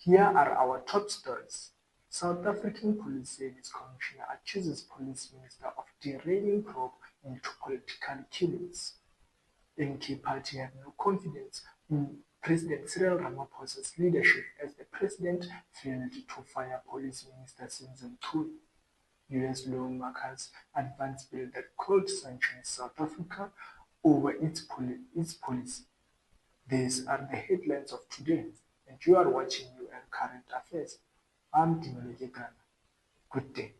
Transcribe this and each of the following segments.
Here are our top stories. South African Police Service Commissioner accuses Police Minister of derailing probe into political killings. MK Party have no confidence in President Cyril Ramaphosa's leadership as the president failed to fire Police Minister Senzo Mchunu. US lawmakers advance bill that could sanction South Africa over its policy. These are the headlines of today, and you are watching UN Current Affairs. I'm Dimoloje Ghana. Good day.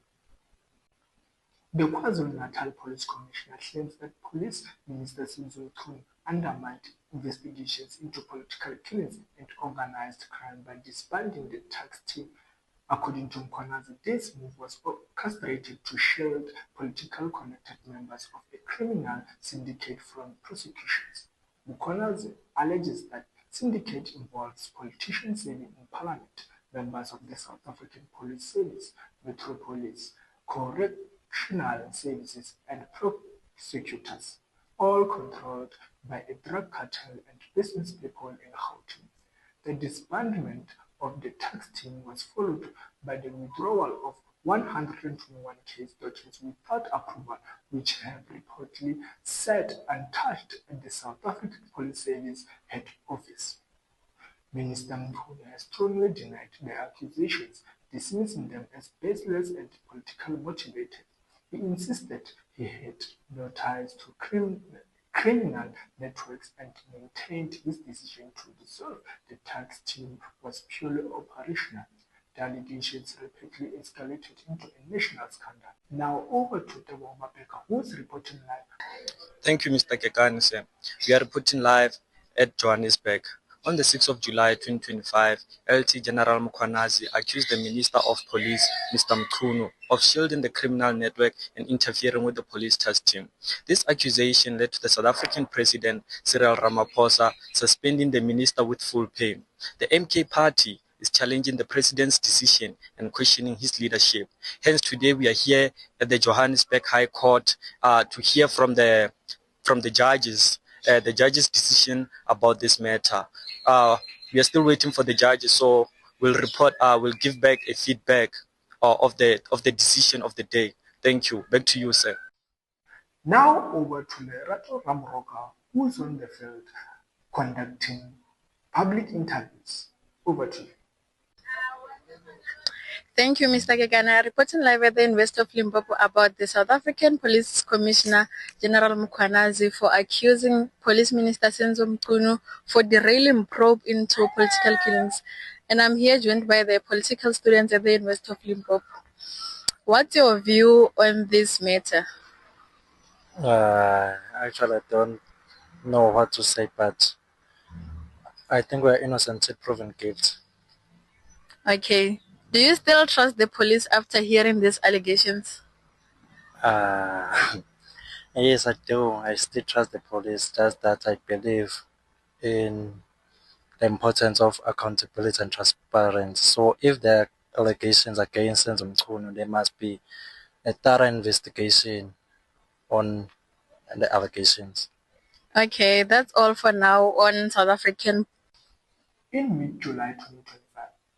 The KwaZulu-Natal Police Commissioner claims that Police Minister Senzo Mchunu undermined investigations into political killings and organized crime by disbanding the tax team. According to Mkhwanazi, this move was orchestrated to shield politically connected members of a criminal syndicate from prosecutions. Mkhwanazi alleges that syndicate involves politicians serving in parliament, members of the South African Police Service, Metro Police, correctional services, and prosecutors, all controlled by a drug cartel and business people in Gauteng. The disbandment of the tax team was followed by the withdrawal of 121 case documents without approval, which have reportedly sat untouched at the South African Police Service head office. Minister Mchunu has strongly denied the accusations, dismissing them as baseless and politically motivated. He insisted he had no ties to criminal networks and maintained his decision to dissolve the tax team was purely operational. The allegations rapidly escalated into a national scandal. Now over to Tebo Mapeka, who is reporting live. Thank you, Mr. Kekani, sir. We are reporting live at Johannesburg. On the 6th of July 2025, LT General Mkhwanazi accused the Minister of Police, Mr. Mchunu, of shielding the criminal network and interfering with the police task team. This accusation led to the South African President, Cyril Ramaphosa, suspending the minister with full pay. The MK Party is challenging the president's decision and questioning his leadership. Hence, today we are here at the Johannesburg High Court to hear from the judges, the judge's decision about this matter. We are still waiting for the judges, so we'll give back a feedback of the decision of the day. Thank you. Back to you, sir. Now over to Lerato Ramroka, who is on the field conducting public interviews. Over to you. Thank you, Mr. Kekana. Reporting live at the University of Limpopo about the South African Police Commissioner General Mkhwanazi for accusing Police Minister Senzo Mchunu for derailing probe into political killings. And I'm here joined by the political students at the University of Limpopo. What's your view on this matter? Actually, I don't know what to say, but I think we're innocent until proven guilty. Okay. Do you still trust the police after hearing these allegations? Yes, I do. I still trust the police. Just that I believe in the importance of accountability and transparency. So if there are allegations against Senzo Mchunu, there must be a thorough investigation on the allegations. Okay, that's all for now on South African. In mid-July 2025,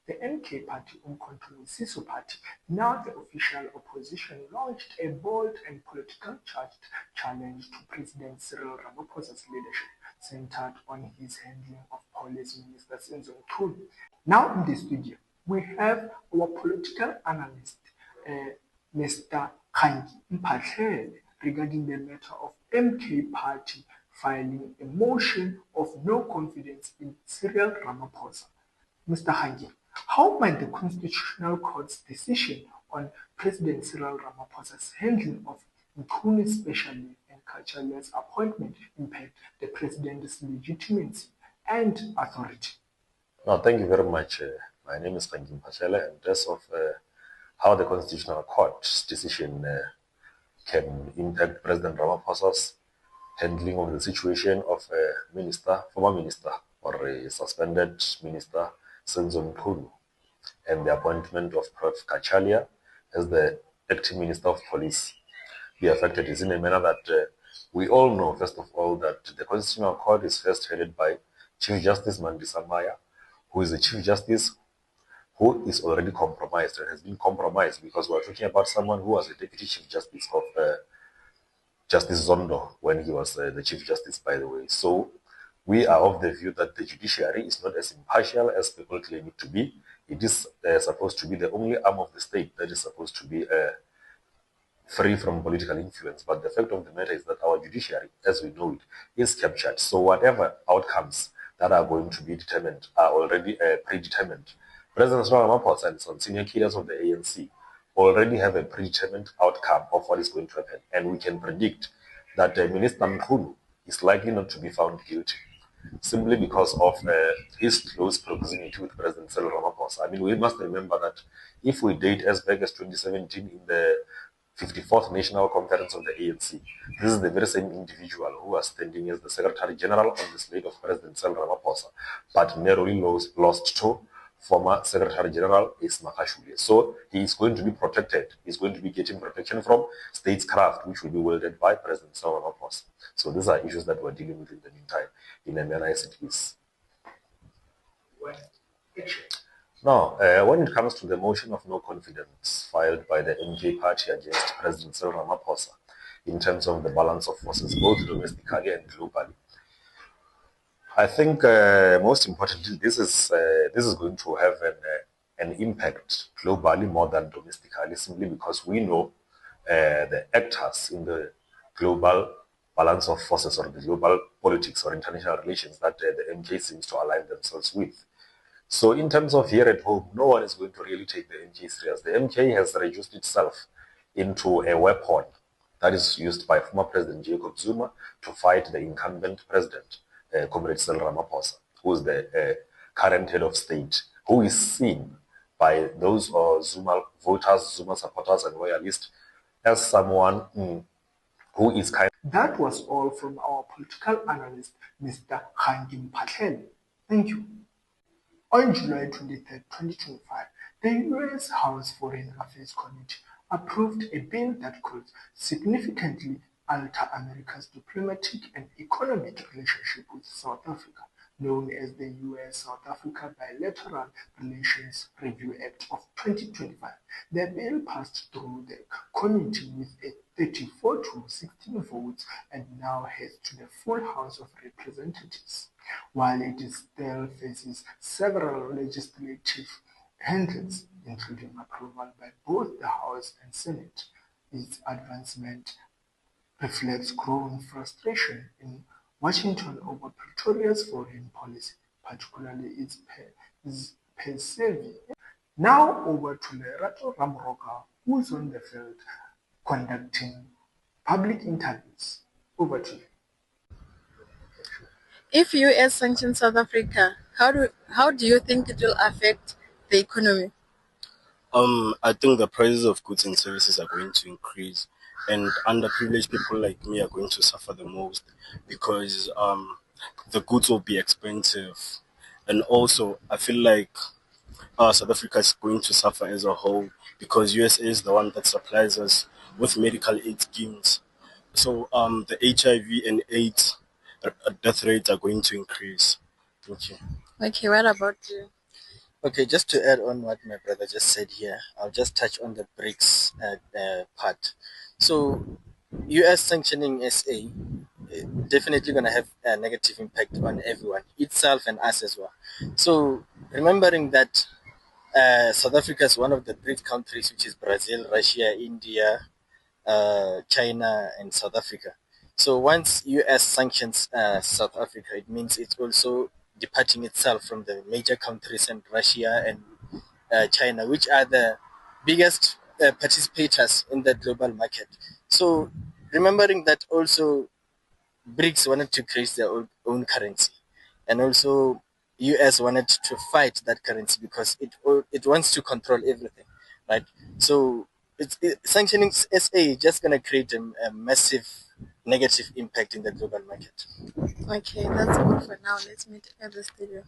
the MK Party, Umkhonto Siso Party, now the official opposition, launched a bold and politically charged challenge to President Cyril Ramaphosa's leadership, centered on his handling of Police Minister Senzo Mchunu. Now in the studio, we have our political analyst, Mr. Khangi Mphahlele, regarding the matter of MK Party filing a motion of no confidence in Cyril Ramaphosa. Mr. Khangi, how might the Constitutional Court's decision on President Cyril Ramaphosa's handling of Mchunu's special leave and cultureless appointment impact the president's legitimacy and authority? No, thank you very much. My name is Khangi Mphahlele, and as of how the Constitutional Court's decision can impact President Ramaphosa's handling of the situation of former minister or a suspended minister, Senzo Mchunu, and the appointment of Prof. Kachalia as the acting Minister of Police be affected is in a manner that we all know, first of all, that the Constitutional Court is first headed by Chief Justice Mandisa Maya, who is the Chief Justice who is already compromised and has been compromised, because we're talking about someone who was a Deputy Chief Justice of Justice Zondo when he was the Chief Justice, by the way. So we are of the view that the judiciary is not as impartial as people claim it to be. It is supposed to be the only arm of the state that is supposed to be free from political influence. But the fact of the matter is that our judiciary, as we know it, is captured. So whatever outcomes that are going to be determined are already predetermined. President Cyril Ramaphosa and some senior leaders of the ANC already have a predetermined outcome of what is going to happen. And we can predict that Minister Mkhulu is likely not to be found guilty, simply because of his close proximity with President Cyril Ramaphosa. I mean, we must remember that if we date as back as 2017 in the 54th National Conference of the ANC, this is the very same individual who was standing as the Secretary General on the slate of President Cyril Ramaphosa, but narrowly lost to former Secretary General Ace Magashule. So he is going to be protected. He's going to be getting protection from statescraft, which will be wielded by President Cyril Ramaphosa. So these are issues that we're dealing with in the meantime, in a manner as it is. Now, when it comes to the motion of no confidence filed by the MK party against President Cyril Ramaphosa in terms of the balance of forces, both domestically and globally, I think most importantly, this is going to have an impact globally more than domestically, simply because we know the actors in the global balance of forces or the global politics or international relations that the MK seems to align themselves with. So in terms of here at home, no one is going to really take the MK serious. The MK has reduced itself into a weapon that is used by former President Jacob Zuma to fight the incumbent president, Comrade Cyril Ramaphosa, who is the current head of state, who is seen by those Zuma voters, Zuma supporters and loyalists as someone who is kind. That was all from our political analyst, Mr. Khangi Mphahlele. Thank you. On July 23, 2025, the U.S. House Foreign Affairs Committee approved a bill that could significantly alter America's diplomatic and economic relationship with South Africa, known as the U.S.-South Africa Bilateral Relations Review Act of 2025. The bill passed through the committee with a 34 to 16 votes and now heads to the full House of Representatives. While it still faces several legislative hurdles, including approval by both the House and Senate, its advancement reflects growing frustration in Washington over Pretoria's foreign policy, particularly its perceiving. Now over to Lerato Ramroka, who's on the field conducting public interviews. Over to you. If US sanctions South Africa, how do you think it will affect the economy? I think the prices of goods and services are going to increase, and underprivileged people like me are going to suffer the most because the goods will be expensive, and also I feel like South Africa is going to suffer as a whole because USA is the one that supplies us with medical aid schemes. So the HIV and AIDS death rates are going to increase. Thank you. Okay, what about you? Okay, just to add on what my brother just said here, I'll just touch on the BRICS part. So, US sanctioning SA definitely going to have a negative impact on everyone, itself and us as well. So, remembering that South Africa is one of the BRICS countries, which is Brazil, Russia, India, China, and South Africa. So once US sanctions South Africa, it means it's also departing itself from the major countries and Russia and China, which are the biggest participators in the global market. So remembering that also BRICS wanted to create their own currency, and also US wanted to fight that currency because it wants to control everything, right? So sanctioning SA just going to create a massive negative impact in the global market. Okay, that's all for now. Let's meet at the studio.